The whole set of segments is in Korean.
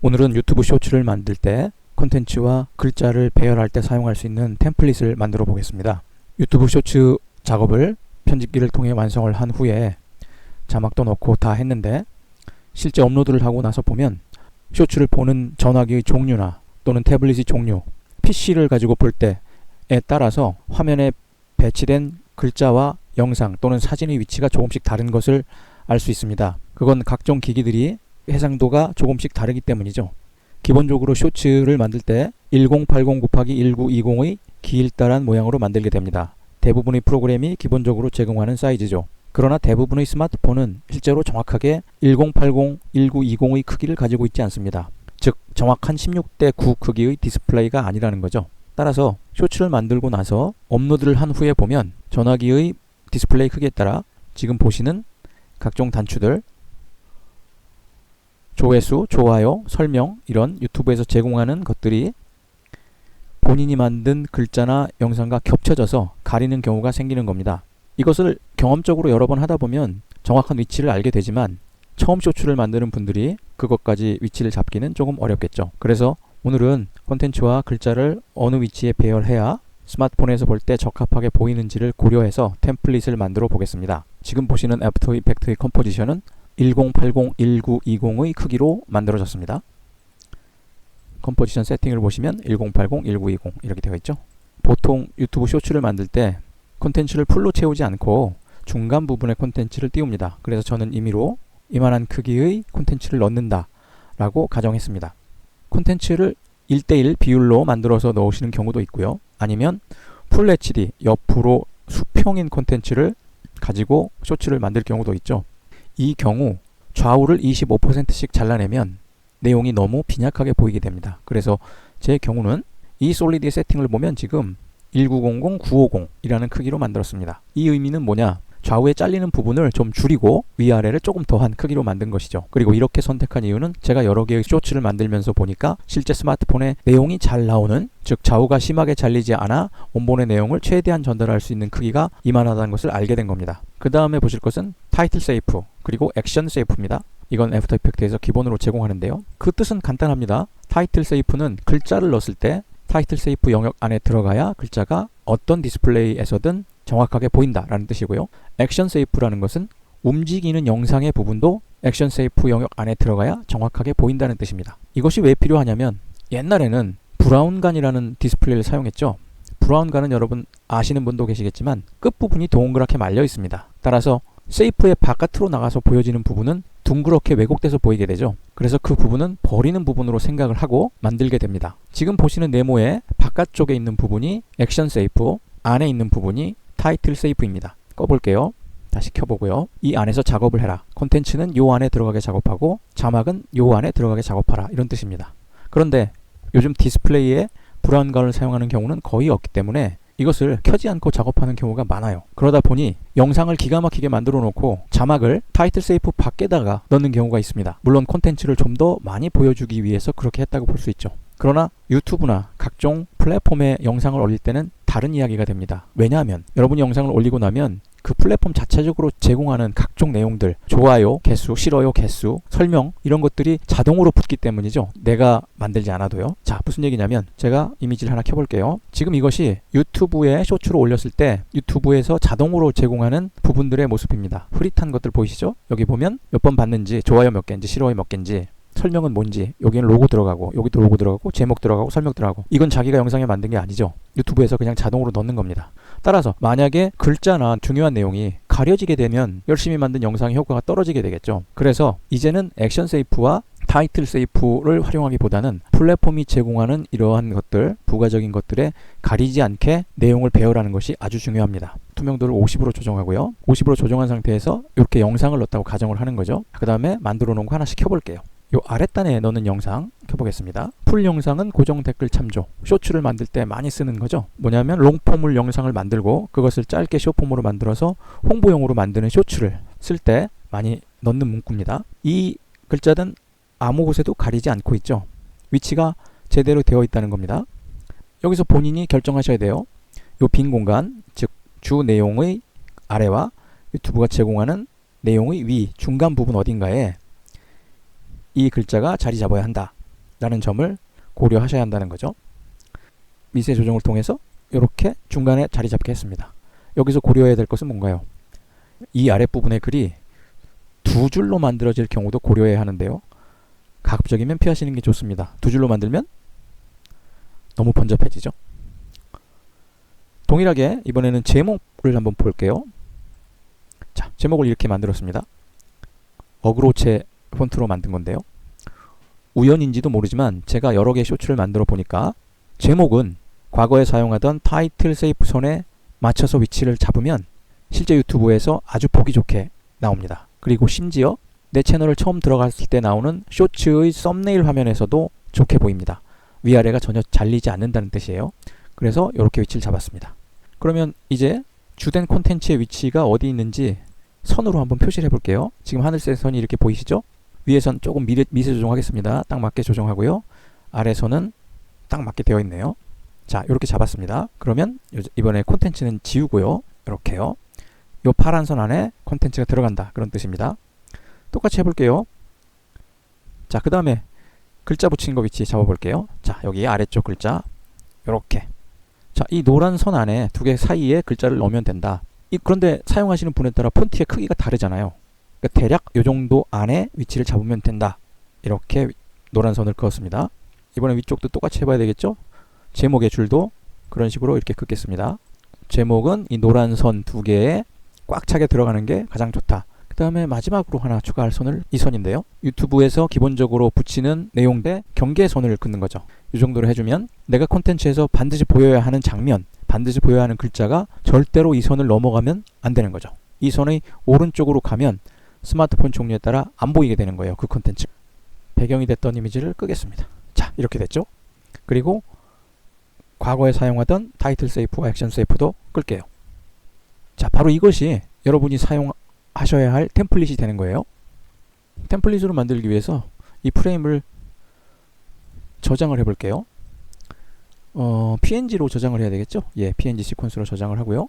오늘은 유튜브 쇼츠를 만들 때 콘텐츠와 글자를 배열할 때 사용할 수 있는 템플릿을 만들어 보겠습니다. 유튜브 쇼츠 작업을 편집기를 통해 완성을 한 후에 자막도 넣고 다 했는데 실제 업로드를 하고 나서 보면 쇼츠를 보는 전화기의 종류나 또는 태블릿의 종류, PC를 가지고 볼 때에 따라서 화면에 배치된 글자와 영상 또는 사진의 위치가 조금씩 다른 것을 알 수 있습니다. 그건 각종 기기들이 해상도가 조금씩 다르기 때문이죠. 기본적으로 쇼츠를 만들 때 1080 곱하기 1920의 기일다란 모양으로 만들게 됩니다. 대부분의 프로그램이 기본적으로 제공하는 사이즈죠. 그러나 대부분의 스마트폰은 실제로 정확하게 1080, 1920의 크기를 가지고 있지 않습니다. 즉 정확한 16대 9 크기의 디스플레이가 아니라는 거죠. 따라서 쇼츠를 만들고 나서 업로드를 한 후에 보면 전화기의 디스플레이 크기에 따라 지금 보시는 각종 단추들, 조회수, 좋아요, 설명 이런 유튜브에서 제공하는 것들이 본인이 만든 글자나 영상과 겹쳐져서 가리는 경우가 생기는 겁니다. 이것을 경험적으로 여러 번 하다 보면 정확한 위치를 알게 되지만 처음 쇼츠를 만드는 분들이 그것까지 위치를 잡기는 조금 어렵겠죠. 그래서 오늘은 콘텐츠와 글자를 어느 위치에 배열해야 스마트폰에서 볼 때 적합하게 보이는지를 고려해서 템플릿을 만들어 보겠습니다. 지금 보시는 애프터 이펙트의 컴포지션은 1080, 1920의 크기로 만들어졌습니다. 컴포지션 세팅을 보시면 1080, 1920 이렇게 되어 있죠. 보통 유튜브 쇼츠를 만들 때 콘텐츠를 풀로 채우지 않고 중간 부분에 콘텐츠를 띄웁니다. 그래서 저는 임의로 이만한 크기의 콘텐츠를 넣는다 라고 가정했습니다. 콘텐츠를 1대1 비율로 만들어서 넣으시는 경우도 있고요. 아니면 풀 HD 옆으로 수평인 콘텐츠를 가지고 쇼츠를 만들 경우도 있죠. 이 경우 좌우를 25%씩 잘라내면 내용이 너무 빈약하게 보이게 됩니다. 그래서 제 경우는 이 솔리드의 세팅을 보면 지금 1900, 950이라는 크기로 만들었습니다. 이 의미는 뭐냐? 좌우에 잘리는 부분을 좀 줄이고 위아래를 조금 더한 크기로 만든 것이죠. 그리고 이렇게 선택한 이유는 제가 여러 개의 쇼츠를 만들면서 보니까 실제 스마트폰에 내용이 잘 나오는, 즉 좌우가 심하게 잘리지 않아 원본의 내용을 최대한 전달할 수 있는 크기가 이만하다는 것을 알게 된 겁니다. 그 다음에 보실 것은 타이틀 세이프 그리고 액션 세이프입니다. 이건 애프터 이펙트에서 기본으로 제공하는데요. 그 뜻은 간단합니다. 타이틀 세이프는 글자를 넣었을 때 타이틀 세이프 영역 안에 들어가야 글자가 어떤 디스플레이에서든 정확하게 보인다라는 뜻이고요. 액션 세이프라는 것은 움직이는 영상의 부분도 액션 세이프 영역 안에 들어가야 정확하게 보인다는 뜻입니다. 이것이 왜 필요하냐면 옛날에는 브라운관이라는 디스플레이를 사용했죠. 브라운관은 여러분 아시는 분도 계시겠지만 끝부분이 동그랗게 말려 있습니다. 따라서 세이프의 바깥으로 나가서 보여지는 부분은 둥그렇게 왜곡돼서 보이게 되죠. 그래서 그 부분은 버리는 부분으로 생각을 하고 만들게 됩니다. 지금 보시는 네모의 바깥쪽에 있는 부분이 액션 세이프, 안에 있는 부분이 타이틀 세이프입니다. 꺼볼게요. 다시 켜보고요. 이 안에서 작업을 해라. 콘텐츠는 요 안에 들어가게 작업하고 자막은 요 안에 들어가게 작업하라. 이런 뜻입니다. 그런데 요즘 디스플레이에 브라운관을 사용하는 경우는 거의 없기 때문에 이것을 켜지 않고 작업하는 경우가 많아요. 그러다 보니 영상을 기가 막히게 만들어 놓고 자막을 타이틀 세이프 밖에다가 넣는 경우가 있습니다. 물론 콘텐츠를 좀 더 많이 보여주기 위해서 그렇게 했다고 볼 수 있죠. 그러나 유튜브나 각종 플랫폼에 영상을 올릴 때는 다른 이야기가 됩니다. 왜냐하면 여러분이 영상을 올리고 나면 그 플랫폼 자체적으로 제공하는 각종 내용들, 좋아요 개수, 싫어요 개수, 설명 이런 것들이 자동으로 붙기 때문이죠. 내가 만들지 않아도요. 자, 무슨 얘기냐면 제가 이미지를 하나 켜볼게요. 지금 이것이 유튜브에 쇼츠로 올렸을 때 유튜브에서 자동으로 제공하는 부분들의 모습입니다. 흐릿한 것들 보이시죠? 여기 보면 몇 번 봤는지, 좋아요 몇 개인지, 싫어요 몇 개인지, 설명은 뭔지, 여기는 로고 들어가고 여기도 로고 들어가고 제목 들어가고 설명 들어가고, 이건 자기가 영상에 만든 게 아니죠. 유튜브에서 그냥 자동으로 넣는 겁니다. 따라서 만약에 글자나 중요한 내용이 가려지게 되면 열심히 만든 영상의 효과가 떨어지게 되겠죠. 그래서 이제는 액션 세이프와 타이틀 세이프를 활용하기보다는 플랫폼이 제공하는 이러한 것들, 부가적인 것들에 가리지 않게 내용을 배열하는 것이 아주 중요합니다. 투명도를 50으로 조정하고요. 50으로 조정한 상태에서 이렇게 영상을 넣었다고 가정을 하는 거죠. 그 다음에 만들어 놓은 거 하나씩 켜볼게요. 요 아랫단에 넣는 영상 켜보겠습니다. 풀 영상은 고정 댓글 참조. 쇼츠를 만들 때 많이 쓰는 거죠. 뭐냐면 롱폼을 영상을 만들고 그것을 짧게 숏폼으로 만들어서 홍보용으로 만드는 쇼츠를 쓸 때 많이 넣는 문구입니다. 이 글자는 아무 곳에도 가리지 않고 있죠. 위치가 제대로 되어 있다는 겁니다. 여기서 본인이 결정하셔야 돼요. 요 빈 공간, 즉 주 내용의 아래와 유튜브가 제공하는 내용의 위, 중간 부분 어딘가에 이 글자가 자리 잡아야 한다. 라는 점을 고려하셔야 한다는 거죠. 미세 조정을 통해서 이렇게 중간에 자리 잡게 했습니다. 여기서 고려해야 될 것은 뭔가요? 이 아랫부분의 글이 두 줄로 만들어질 경우도 고려해야 하는데요. 가급적이면 피하시는 게 좋습니다. 두 줄로 만들면 너무 번잡해지죠. 동일하게 이번에는 제목을 한번 볼게요. 자, 제목을 이렇게 만들었습니다. 어그로체 폰트로 만든 건데요. 우연인지도 모르지만 제가 여러 개의 쇼츠를 만들어 보니까 제목은 과거에 사용하던 타이틀 세이프 선에 맞춰서 위치를 잡으면 실제 유튜브에서 아주 보기 좋게 나옵니다. 그리고 심지어 내 채널을 처음 들어갔을 때 나오는 쇼츠의 썸네일 화면에서도 좋게 보입니다. 위아래가 전혀 잘리지 않는다는 뜻이에요. 그래서 이렇게 위치를 잡았습니다. 그러면 이제 주된 콘텐츠의 위치가 어디 있는지 선으로 한번 표시를 해볼게요. 지금 하늘색 선이 이렇게 보이시죠? 위에선 조금 미세 조정하겠습니다. 딱 맞게 조정하고요. 아래선은 딱 맞게 되어 있네요. 자, 이렇게 잡았습니다. 그러면 이번에 콘텐츠는 지우고요. 이렇게요. 이 파란 선 안에 콘텐츠가 들어간다. 그런 뜻입니다. 똑같이 해볼게요. 자, 그 다음에 글자 붙인 거 위치 잡아볼게요. 자, 여기 아래쪽 글자 이렇게. 자, 이 노란 선 안에 두 개 사이에 글자를 넣으면 된다. 그런데 사용하시는 분에 따라 폰트의 크기가 다르잖아요. 그러니까 대략 이 정도 안에 위치를 잡으면 된다. 이렇게 노란 선을 그었습니다. 이번에 위쪽도 똑같이 해봐야 되겠죠? 제목의 줄도 그런 식으로 이렇게 긋겠습니다. 제목은 이 노란 선 두 개에 꽉 차게 들어가는 게 가장 좋다. 그 다음에 마지막으로 하나 추가할 선을 이 선인데요. 유튜브에서 기본적으로 붙이는 내용대 경계선을 긋는 거죠. 이 정도로 해주면 내가 콘텐츠에서 반드시 보여야 하는 장면, 반드시 보여야 하는 글자가 절대로 이 선을 넘어가면 안 되는 거죠. 이 선의 오른쪽으로 가면 스마트폰 종류에 따라 안 보이게 되는 거예요. 그 콘텐츠. 배경이 됐던 이미지를 끄겠습니다. 자, 이렇게 됐죠. 그리고 과거에 사용하던 타이틀 세이프와 액션 세이프도 끌게요. 자, 바로 이것이 여러분이 사용하셔야 할 템플릿이 되는 거예요. 템플릿으로 만들기 위해서 이 프레임을 저장을 해볼게요. PNG로 저장을 해야 되겠죠? 예, PNG 시퀀스로 저장을 하고요.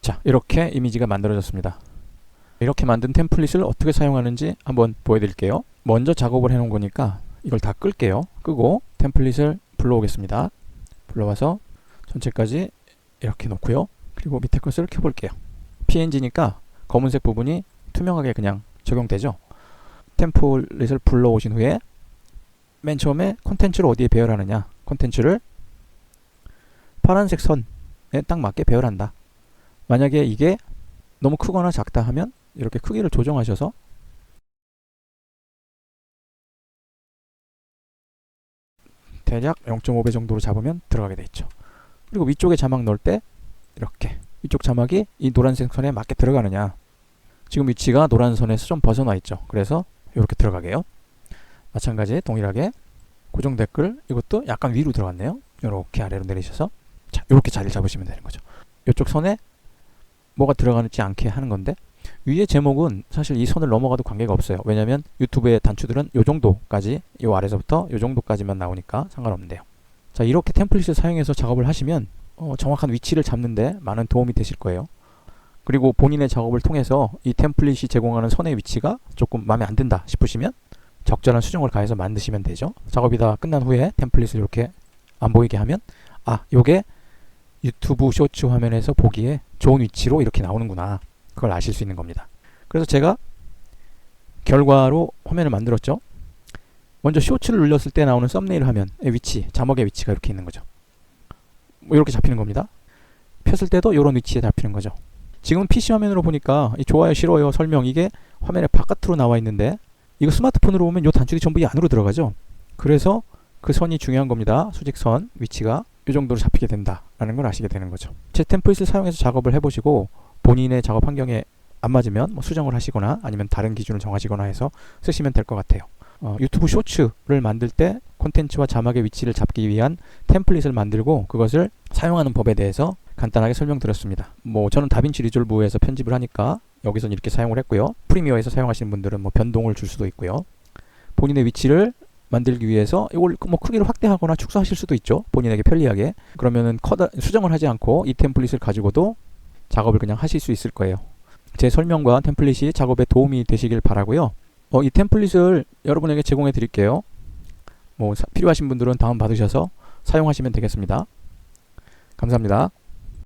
자, 이렇게 이미지가 만들어졌습니다. 이렇게 만든 템플릿을 어떻게 사용하는지 한번 보여드릴게요. 먼저 작업을 해놓은 거니까 이걸 다 끌게요. 끄고 템플릿을 불러오겠습니다. 불러와서 전체까지 이렇게 놓고요. 그리고 밑에 것을 켜볼게요. PNG니까 검은색 부분이 투명하게 그냥 적용되죠. 템플릿을 불러오신 후에 맨 처음에 콘텐츠를 어디에 배열하느냐. 콘텐츠를 파란색 선에 딱 맞게 배열한다. 만약에 이게 너무 크거나 작다 하면 이렇게 크기를 조정하셔서 대략 0.5배 정도로 잡으면 들어가게 돼 있죠. 그리고 위쪽에 자막 넣을 때 이렇게 위쪽 자막이 이 노란색 선에 맞게 들어가느냐. 지금 위치가 노란 선에서 좀 벗어나 있죠. 그래서 이렇게 들어가게요. 마찬가지 동일하게 고정 댓글 이것도 약간 위로 들어갔네요. 이렇게 아래로 내리셔서 자, 이렇게 자리를 잡으시면 되는 거죠. 이쪽 선에 뭐가 들어가지 않게 하는 건데 위에 제목은 사실 이 선을 넘어가도 관계가 없어요. 왜냐하면 유튜브의 단추들은 요 정도까지, 요 아래서부터 요 정도까지만 나오니까 상관없는데요. 자, 이렇게 템플릿을 사용해서 작업을 하시면 정확한 위치를 잡는데 많은 도움이 되실 거예요. 그리고 본인의 작업을 통해서 이 템플릿이 제공하는 선의 위치가 조금 마음에 안 든다 싶으시면 적절한 수정을 가해서 만드시면 되죠. 작업이 다 끝난 후에 템플릿을 이렇게 안 보이게 하면 요게 유튜브 쇼츠 화면에서 보기에 좋은 위치로 이렇게 나오는구나. 그걸 아실 수 있는 겁니다. 그래서 제가 결과로 화면을 만들었죠. 먼저 쇼츠를 눌렀을 때 나오는 썸네일 화면의 위치, 자막의 위치가 이렇게 있는 거죠. 이렇게 잡히는 겁니다. 폈을 때도 이런 위치에 잡히는 거죠. 지금 PC 화면으로 보니까 이 좋아요, 싫어요, 설명 이게 화면의 바깥으로 나와 있는데 이거 스마트폰으로 보면 이 단추들이 전부 이 안으로 들어가죠. 그래서 그 선이 중요한 겁니다. 수직선 위치가 이 정도로 잡히게 된다라는 걸 아시게 되는 거죠. 제 템플릿을 사용해서 작업을 해보시고 본인의 작업 환경에 안 맞으면 수정을 하시거나 아니면 다른 기준을 정하시거나 해서 쓰시면 될 것 같아요. 유튜브 쇼츠를 만들 때 콘텐츠와 자막의 위치를 잡기 위한 템플릿을 만들고 그것을 사용하는 법에 대해서 간단하게 설명드렸습니다. 저는 다빈치 리졸브에서 편집을 하니까 여기서는 이렇게 사용을 했고요. 프리미어에서 사용하시는 분들은 변동을 줄 수도 있고요. 본인의 위치를 만들기 위해서 이걸 크기를 확대하거나 축소하실 수도 있죠. 본인에게 편리하게. 그러면은 수정을 하지 않고 이 템플릿을 가지고도 작업을 그냥 하실 수 있을 거예요. 제 설명과 템플릿이 작업에 도움이 되시길 바라고요. 이 템플릿을 여러분에게 제공해 드릴게요. 필요하신 분들은 다운받으셔서 사용하시면 되겠습니다. 감사합니다.